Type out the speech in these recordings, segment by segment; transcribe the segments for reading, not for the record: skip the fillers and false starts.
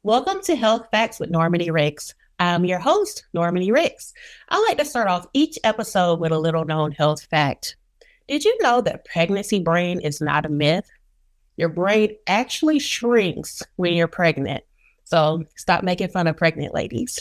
Welcome to Health Facts with Normani Ricks. I'm your host, Normani Ricks. I like to start off each episode with a little known health fact. Did you know that pregnancy brain is not a myth? Your brain actually shrinks when you're pregnant. So stop making fun of pregnant ladies.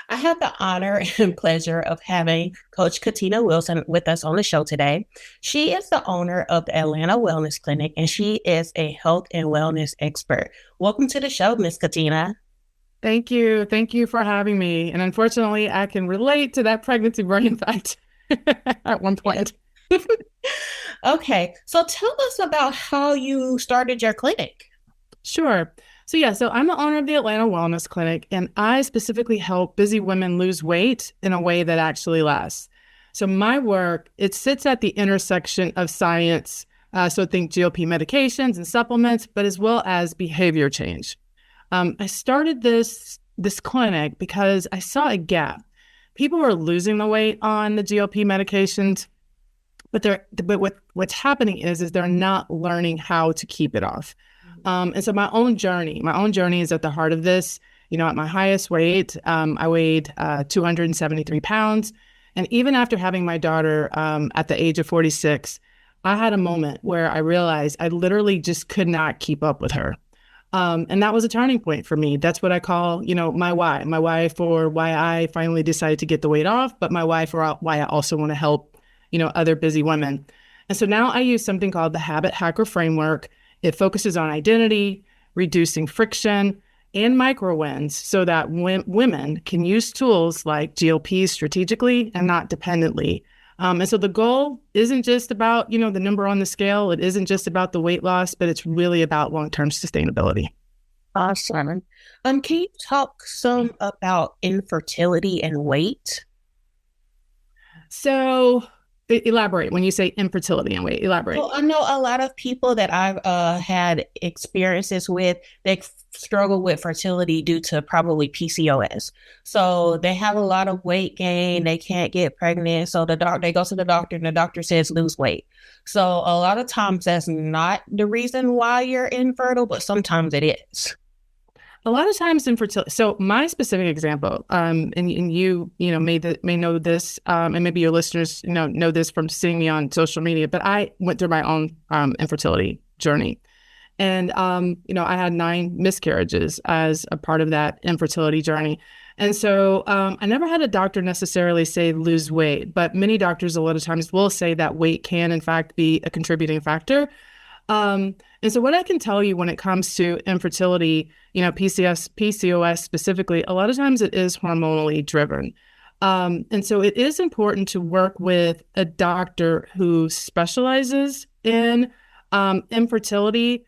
I have the honor and pleasure of having Coach Catina Wilson with us on the show today. She is the owner of the Atlanta Wellness Clinic, and she is a health and wellness expert. Welcome to the show, Miss Catina. Thank you. Thank you for having me. And unfortunately, I can relate to that pregnancy brain fact at one point. Okay, so tell us about how you started your clinic. Sure. So I'm the owner of the Atlanta Wellness Clinic, and I specifically help busy women lose weight in a way that actually lasts. So my work, it sits at the intersection of science, so think GLP medications and supplements, but as well as behavior change. I started this clinic because I saw a gap. People were losing the weight on the GLP medications, but what's happening is they're not learning how to keep it off. And so my own journey is at the heart of this. You know, at my highest weight, I weighed 273 pounds. And even after having my daughter at the age of 46, I had a moment where I realized I literally just could not keep up with her. And that was a turning point for me. That's what I call, my why for why I finally decided to get the weight off, but my why for why I also want to help, other busy women. And so now I use something called the Habit Hacker Framework. It focuses on identity, reducing friction, and micro wins so that women can use tools like GLP strategically and not dependently. And so the goal isn't just about, the number on the scale. It isn't just about the weight loss, but it's really about long-term sustainability. Awesome. Can you talk some about infertility and weight? So elaborate. When you say infertility and weight, elaborate. Well, I know a lot of people that I've had experiences with, they struggle with fertility due to probably PCOS. So they have a lot of weight gain. They can't get pregnant. So they go to the doctor and the doctor says lose weight. So a lot of times that's not the reason why you're infertile, but sometimes it is. A lot of times infertility. So my specific example, and you may know this, and maybe your listeners know this from seeing me on social media. But I went through my own infertility journey, and I had 9 miscarriages as a part of that infertility journey. And so I never had a doctor necessarily say lose weight, but many doctors a lot of times will say that weight can in fact be a contributing factor. And so what I can tell you when it comes to infertility, PCOS specifically, a lot of times it is hormonally driven. And so it is important to work with a doctor who specializes in infertility,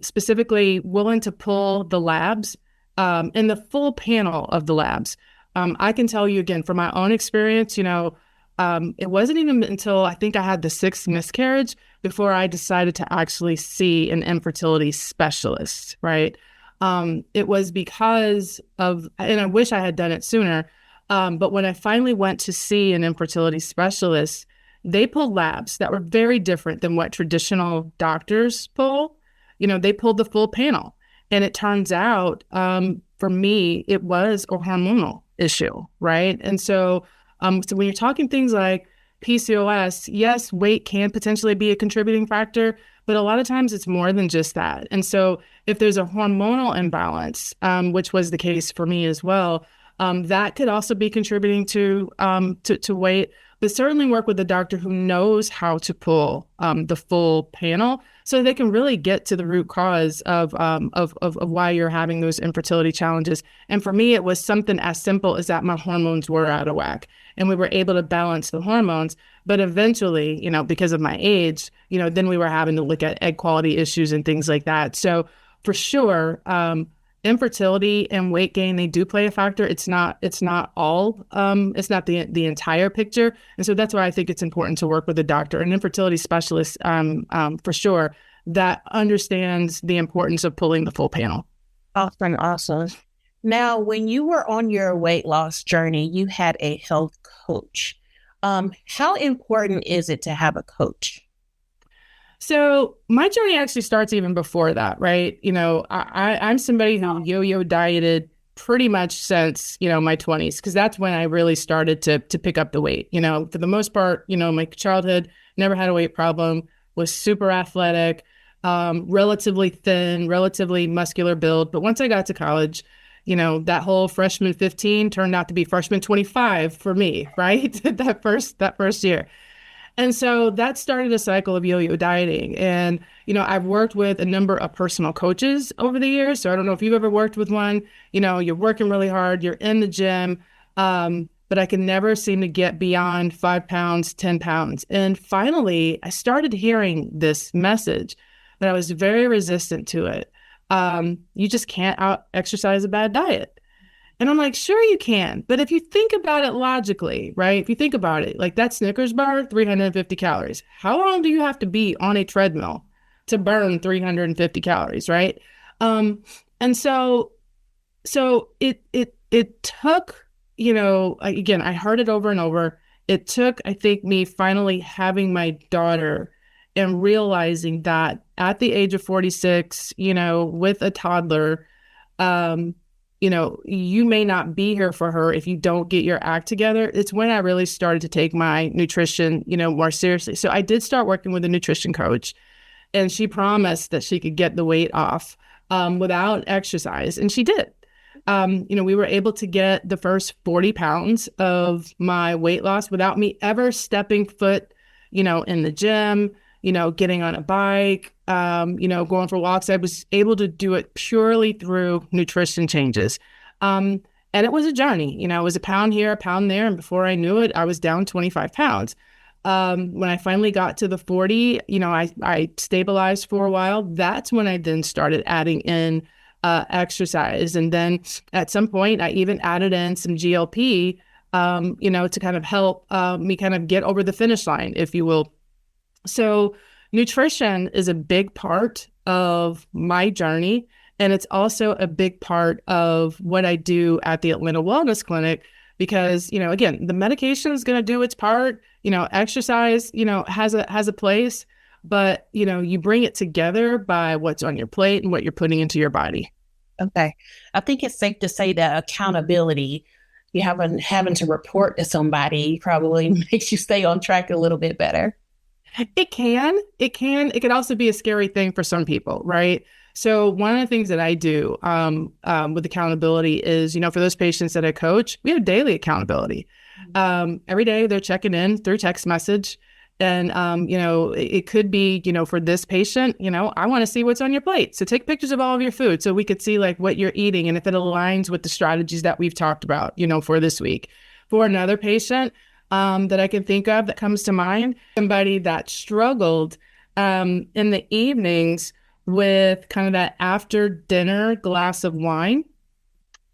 specifically willing to pull the labs in the full panel of the labs. I can tell you again, from my own experience, it wasn't even until I think I had the 6th miscarriage before I decided to actually see an infertility specialist, right? It was because of, and I wish I had done it sooner, but when I finally went to see an infertility specialist, they pulled labs that were very different than what traditional doctors pull. They pulled the full panel. And it turns out, for me, it was a hormonal issue, right? And so when you're talking things like PCOS, yes, weight can potentially be a contributing factor, but a lot of times it's more than just that. And so if there's a hormonal imbalance, which was the case for me as well, that could also be contributing to weight. But certainly work with a doctor who knows how to pull the full panel so they can really get to the root cause of why you're having those infertility challenges. And for me, it was something as simple as that my hormones were out of whack. And we were able to balance the hormones. But eventually, because of my age, then we were having to look at egg quality issues and things like that. So for sure, infertility and weight gain, they do play a factor. It's not all, it's not the entire picture. And so that's why I think it's important to work with a doctor, an infertility specialist, for sure, that understands the importance of pulling the full panel. Awesome. Now, when you were on your weight loss journey, you had a health coach. How important is it to have a coach? So my journey actually starts even before that, right? I'm somebody who yo-yo dieted pretty much since, my 20s, because that's when I really started to pick up the weight. For the most part, my childhood, never had a weight problem, was super athletic, relatively thin, relatively muscular build. But once I got to college, that whole freshman 15 turned out to be freshman 25 for me, right? that first year. And so that started a cycle of yo-yo dieting. And, I've worked with a number of personal coaches over the years. So I don't know if you've ever worked with one. You're working really hard, you're in the gym, but I can never seem to get beyond 5 pounds, 10 pounds. And finally, I started hearing this message, but I was very resistant to it. You just can't out exercise a bad diet. And I'm like, sure you can. But if you think about it logically, right? If you think about it, like that Snickers bar, 350 calories. How long do you have to be on a treadmill to burn 350 calories, right? And so it took, again, I heard it over and over. It took, I think, me finally having my daughter and realizing that at the age of 46, with a toddler, you may not be here for her if you don't get your act together. It's when I really started to take my nutrition, more seriously. So I did start working with a nutrition coach, and she promised that she could get the weight off without exercise. And she did. We were able to get the first 40 pounds of my weight loss without me ever stepping foot, in the gym, getting on a bike, going for walks. I was able to do it purely through nutrition changes. And it was a journey, it was a pound here, a pound there. And before I knew it, I was down 25 pounds. When I finally got to the 40, I stabilized for a while. That's when I then started adding in exercise. And then at some point, I even added in some GLP, to kind of help me kind of get over the finish line, if you will. So nutrition is a big part of my journey, and it's also a big part of what I do at the Atlanta Wellness Clinic because, again, the medication is going to do its part, exercise, has a place, but, you bring it together by what's on your plate and what you're putting into your body. Okay. I think it's safe to say that accountability, having to report to somebody probably makes you stay on track a little bit better. It can. It can also be a scary thing for some people, right? So one of the things that I do with accountability is, for those patients that I coach, we have daily accountability. Every day they're checking in through text message. And, it could be, for this patient, I want to see what's on your plate. So take pictures of all of your food so we could see like what you're eating and if it aligns with the strategies that we've talked about, for this week. For another patient, that I can think of that comes to mind, somebody that struggled in the evenings with kind of that after dinner glass of wine.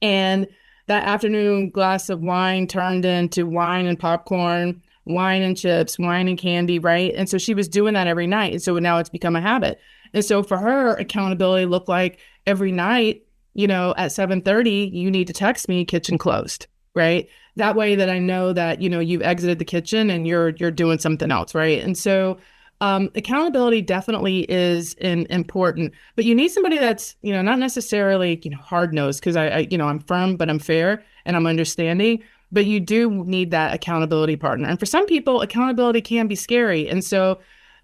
And that afternoon glass of wine turned into wine and popcorn, wine and chips, wine and candy, right? And so she was doing that every night. And so now it's become a habit. And so for her, accountability looked like every night, at 7:30, you need to text me, kitchen closed, right? That way that I know that, you've exited the kitchen and you're doing something else, right? And so accountability definitely is important, but you need somebody that's, not necessarily, hard-nosed, because I'm firm, but I'm fair and I'm understanding, but you do need that accountability partner. And for some people, accountability can be scary. And so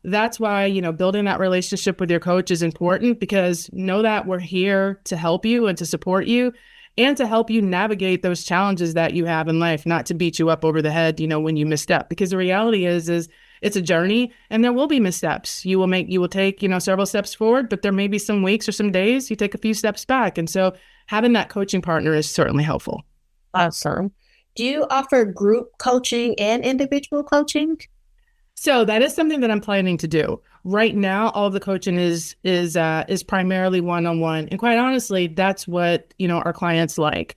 that's why, building that relationship with your coach is important, because know that we're here to help you and to support you and to help you navigate those challenges that you have in life, not to beat you up over the head, when you misstep. Because the reality is it's a journey and there will be missteps. You will take, several steps forward, but there may be some weeks or some days you take a few steps back. And so having that coaching partner is certainly helpful. Awesome. Do you offer group coaching and individual coaching? So that is something that I'm planning to do. Right now, all of the coaching is primarily one-on-one, and quite honestly, that's what our clients like.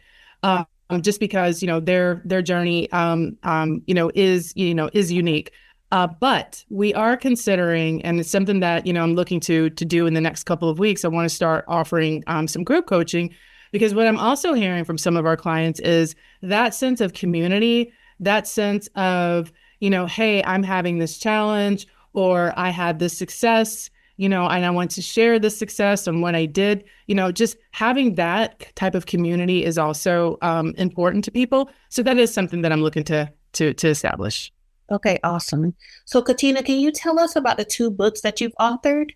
Just because their journey is unique. But we are considering, and it's something that I'm looking to do in the next couple of weeks. I want to start offering some group coaching, Because what I'm also hearing from some of our clients is that sense of community, that sense of, hey, I'm having this challenge, or I had this success, and I want to share this success and what I did, just having that type of community is also important to people. So that is something that I'm looking to establish. Okay, awesome. So, Katina, can you tell us about the two books that you've authored?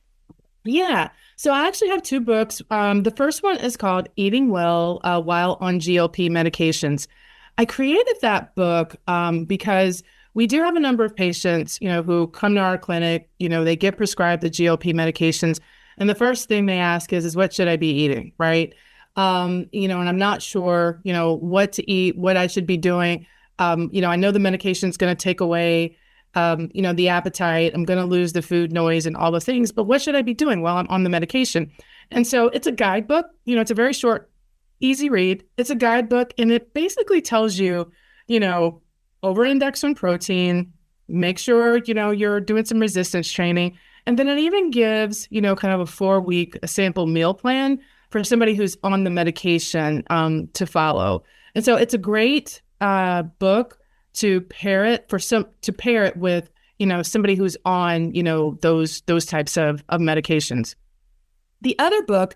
Yeah. So I actually have two books. The first one is called Eating Well While on GLP Medications. I created that book because we do have a number of patients, who come to our clinic, they get prescribed the GLP medications. And the first thing they ask is what should I be eating? Right. And I'm not sure, what to eat, what I should be doing. I know the medication is going to take away the appetite, I'm going to lose the food noise and all the things, but what should I be doing while I'm on the medication? And so it's a guidebook, it's a very short, easy read. It's a guidebook, and it basically tells you, over-index on protein, make sure, you're doing some resistance training. And then it even gives, kind of a 4-week sample meal plan for somebody who's on the medication to follow. And so it's a great book to pair it with, somebody who's on, those types of medications. The other book,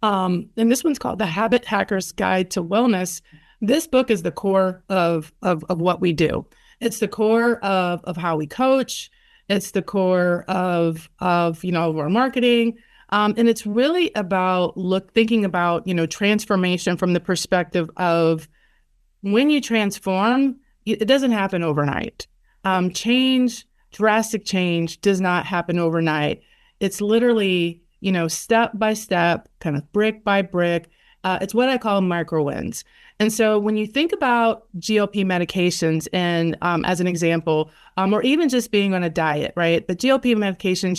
and this one's called The Habit Hacker's Guide to Wellness. This book is the core of what we do. It's the core of how we coach. It's the core of our marketing. And it's really about thinking about, transformation from the perspective of when you transform, it doesn't happen overnight. Drastic change does not happen overnight. It's literally, step by step, kind of brick by brick. It's what I call micro wins. And so when you think about GLP medications and as an example, or even just being on a diet, right? But GLP medications,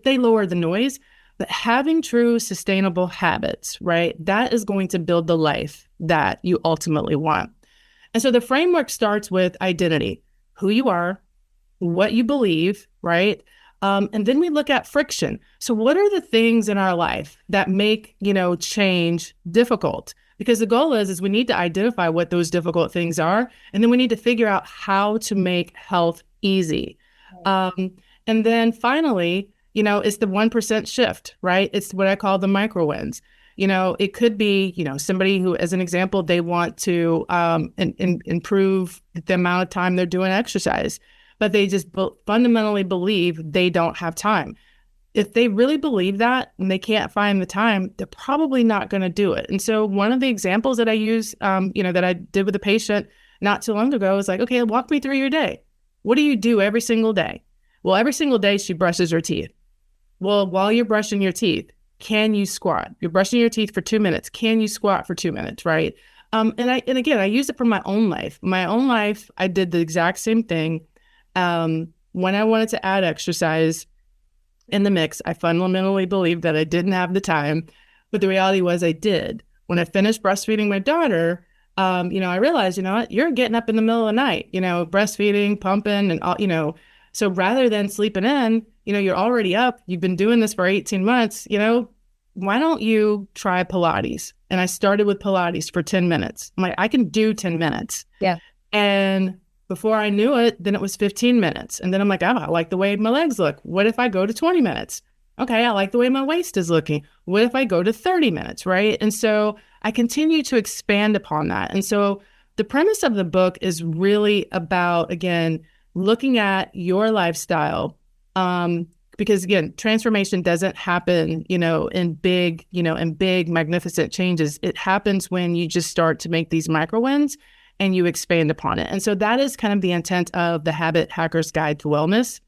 they lower the noise, but having true sustainable habits, right? That is going to build the life that you ultimately want. And so the framework starts with identity, who you are, what you believe, right? And then we look at friction. So what are the things in our life that make, change difficult? Because the goal is we need to identify what those difficult things are. And then we need to figure out how to make health easy. And then finally, it's the 1% shift, right? It's what I call the micro wins. It could be, somebody who, as an example, they want to improve the amount of time they're doing exercise, but they just fundamentally believe they don't have time. If they really believe that and they can't find the time, they're probably not going to do it. And so one of the examples that I use, that I did with a patient not too long ago is like, okay, walk me through your day. What do you do every single day? Well, every single day she brushes her teeth. Well, while you're brushing your teeth, can you squat? You're brushing your teeth for 2 minutes. Can you squat for 2 minutes, right? And again, I use it for my own life. My own life, I did the exact same thing. When I wanted to add exercise in the mix, I fundamentally believed that I didn't have the time, but the reality was I did. When I finished breastfeeding my daughter, I realized, what, you're getting up in the middle of the night, breastfeeding, pumping, and all, so rather than sleeping in, you're already up, you've been doing this for 18 months, why don't you try Pilates? And I started with Pilates for 10 minutes. I'm like, I can do 10 minutes. Yeah. And before I knew it, then it was 15 minutes. And then I'm like, oh, I like the way my legs look. What if I go to 20 minutes? Okay, I like the way my waist is looking. What if I go to 30 minutes, right? And so I continue to expand upon that. And so the premise of the book is really about, again, looking at your lifestyle, because again, transformation doesn't happen, in big, magnificent changes. It happens when you just start to make these micro wins and you expand upon it. And so that is kind of the intent of the Habit Hacker's Guide to Wellness.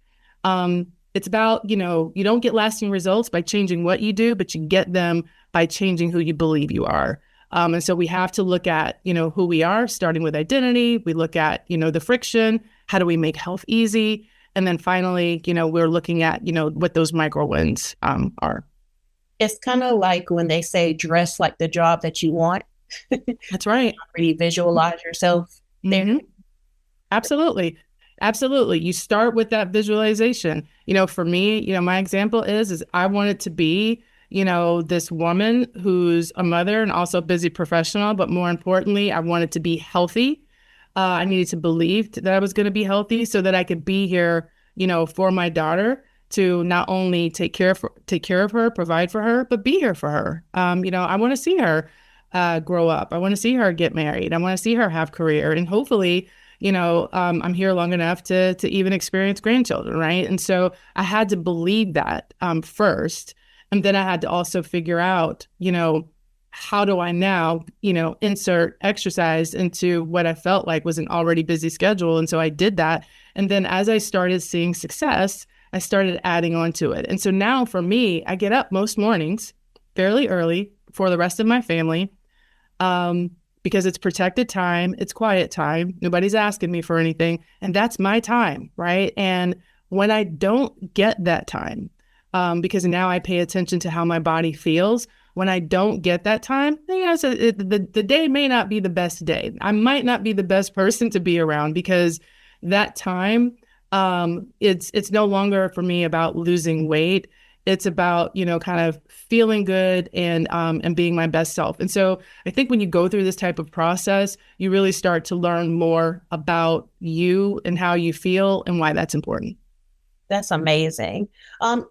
It's about, you don't get lasting results by changing what you do, but you get them by changing who you believe you are. And so we have to look at, who we are, starting with identity. We look at, the friction. How do we make health easy? And then finally, we're looking at, what those micro wins are. It's kind of like when they say dress like the job that you want. That's right. Already visualize yourself there. Mm-hmm. Absolutely. Absolutely. You start with that visualization. For me, my example is I want it to be, this woman who's a mother and also a busy professional, but more importantly, I wanted to be healthy. I needed to believe that I was going to be healthy so that I could be here, for my daughter to not only take care of her, provide for her, but be here for her. I want to see her grow up. I want to see her get married. I want to see her have career, and hopefully, I'm here long enough to even experience grandchildren, right? And so I had to believe that first, and then I had to also figure out, how do I now, insert exercise into what I felt like was an already busy schedule. And so I did that. And then as I started seeing success, I started adding on to it. And so now for me, I get up most mornings fairly early for the rest of my family, because it's protected time, it's quiet time, nobody's asking me for anything, and that's my time, right? And when I don't get that time, because now I pay attention to how my body feels, when I don't get that time, so the day may not be the best day. I might not be the best person to be around because that time, it's no longer for me about losing weight. It's about, kind of feeling good and being my best self. And so I think when you go through this type of process, you really start to learn more about you and how you feel and why that's important. That's amazing.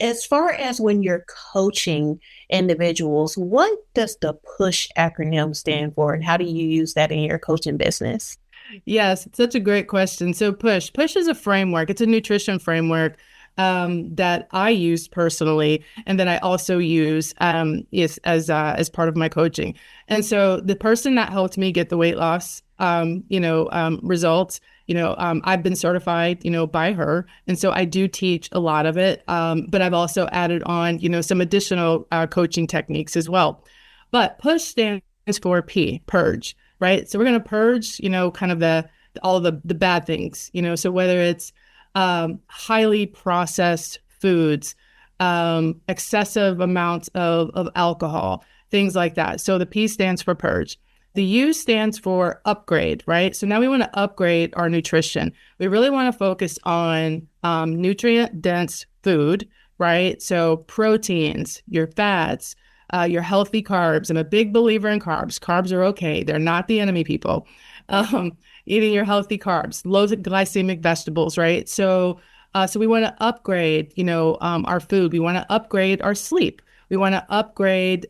As far as when you're coaching individuals, what does the PUSH acronym stand for, and how do you use that in your coaching business? Yes, it's such a great question. So PUSH is a framework. It's a nutrition framework that I use personally, and that I also use as part of my coaching. And so the person that helped me get the weight loss, results, I've been certified, by her, and so I do teach a lot of it. But I've also added on, some additional coaching techniques as well. But PUSH stands for purge, right? So we're going to purge, kind of all the bad things, so whether it's highly processed foods, excessive amounts of alcohol, things like that. So the P stands for purge. The U stands for upgrade, right? So now we want to upgrade our nutrition. We really want to focus on nutrient-dense food, right? So proteins, your fats, your healthy carbs. I'm a big believer in carbs. Carbs are okay. They're not the enemy, people. Eating your healthy carbs, low glycemic vegetables, right? So we want to upgrade, our food. We want to upgrade our sleep. We want to upgrade,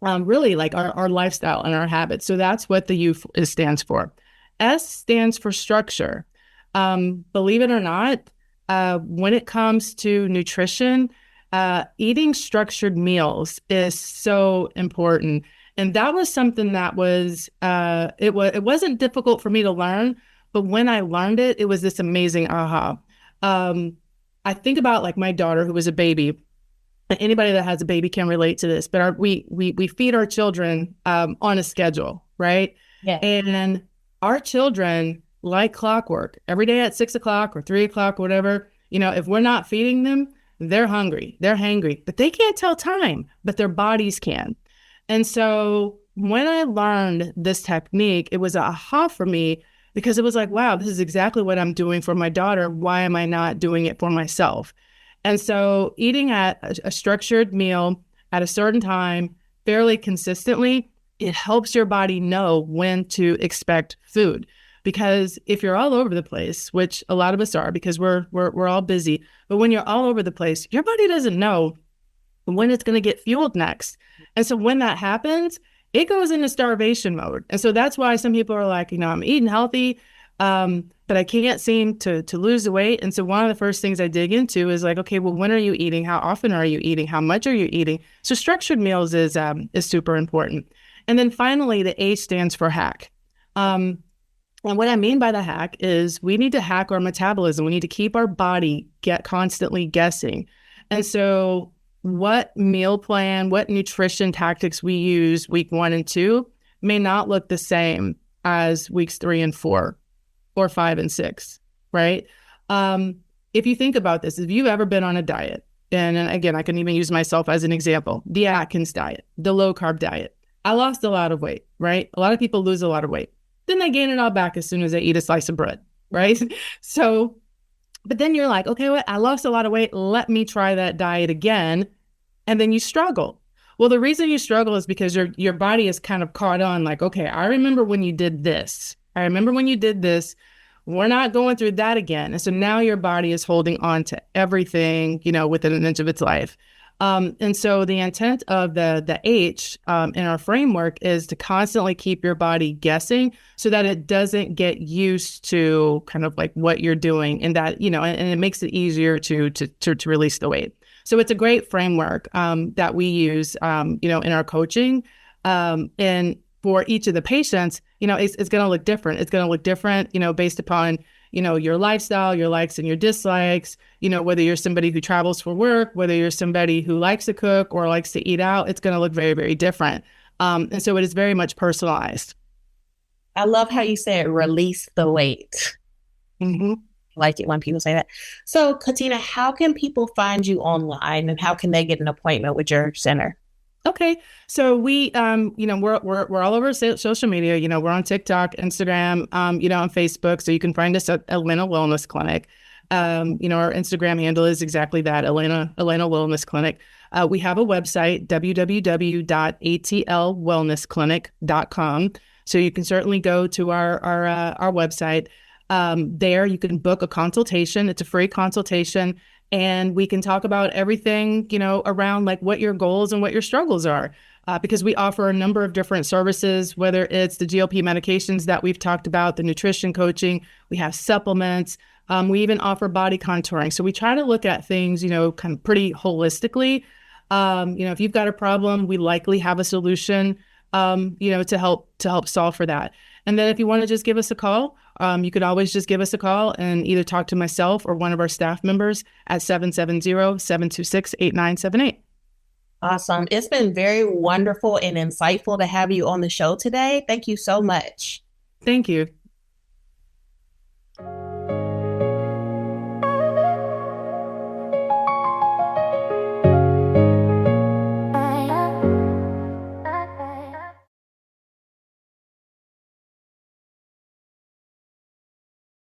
really like our lifestyle and our habits. So that's what the U stands for. S stands for structure. Believe it or not, when it comes to nutrition, eating structured meals is so important. And that was something that was, it wasn't difficult for me to learn, but when I learned it, it was this amazing aha. I think about like my daughter who was a baby. Anybody that has a baby can relate to this, but we feed our children on a schedule, right? Yeah. And our children, like clockwork, every day at 6 o'clock or 3 o'clock, whatever, if we're not feeding them, they're hungry, they're hangry, but they can't tell time, but their bodies can. And so when I learned this technique, it was a aha for me because it was like, wow, this is exactly what I'm doing for my daughter. Why am I not doing it for myself? And so eating at a structured meal at a certain time, fairly consistently, it helps your body know when to expect food. Because if you're all over the place, which a lot of us are because we're all busy, but when you're all over the place, your body doesn't know when it's going to get fueled next. And so when that happens, it goes into starvation mode. And so that's why some people are like, I'm eating healthy, but I can't seem to lose the weight. And so one of the first things I dig into is like, okay, well, when are you eating? How often are you eating? How much are you eating? So structured meals is super important. And then finally, the H stands for hack. And what I mean by the hack is we need to hack our metabolism. We need to keep our body constantly guessing. And so what meal plan, what nutrition tactics we use week 1 and 2 may not look the same as weeks 3 and 4 or 5 and 6, right? If you think about this, if you've ever been on a diet, and again, I can even use myself as an example, the Atkins diet, the low carb diet. I lost a lot of weight, right? A lot of people lose a lot of weight. Then they gain it all back as soon as they eat a slice of bread, right? So, but then you're like, okay, what? I lost a lot of weight. Let me try that diet again. and then you struggle. Well, the reason you struggle is because your body is kind of caught on like, okay, I remember when you did this. I remember when you did this. We're not going through that again. And so now your body is holding on to everything, within an inch of its life. And so the intent of the H in our framework is to constantly keep your body guessing so that it doesn't get used to kind of like what you're doing, and that, and it makes it easier to release the weight. So it's a great framework that we use, in our coaching. And for each of the patients, it's going to look different. It's going to look different, based upon, your lifestyle, your likes and your dislikes, whether you're somebody who travels for work, whether you're somebody who likes to cook or likes to eat out, it's going to look very, very different. And so it is very much personalized. I love how you said release the weight. Mm-hmm. Like it when people say that. So, Catina, how can people find you online, and how can they get an appointment with your center? Okay. So we, we're all over social media. We're on TikTok, Instagram, on Facebook. So you can find us at Atlanta Wellness Clinic. Our Instagram handle is exactly that, Atlanta Wellness Clinic. We have a website, www.atlwellnessclinic.com. So you can certainly go to our website. There you can book a consultation. It's a free consultation. And we can talk about everything, around like what your goals and what your struggles are, because we offer a number of different services, whether it's the GLP medications that we've talked about, the nutrition coaching, we have supplements, we even offer body contouring. So we try to look at things, kind of pretty holistically. If you've got a problem, we likely have a solution, to help solve for that. And then if you want to just give us a call, you could always just give us a call and either talk to myself or one of our staff members at 770-726-8978. Awesome. It's been very wonderful and insightful to have you on the show today. Thank you so much. Thank you.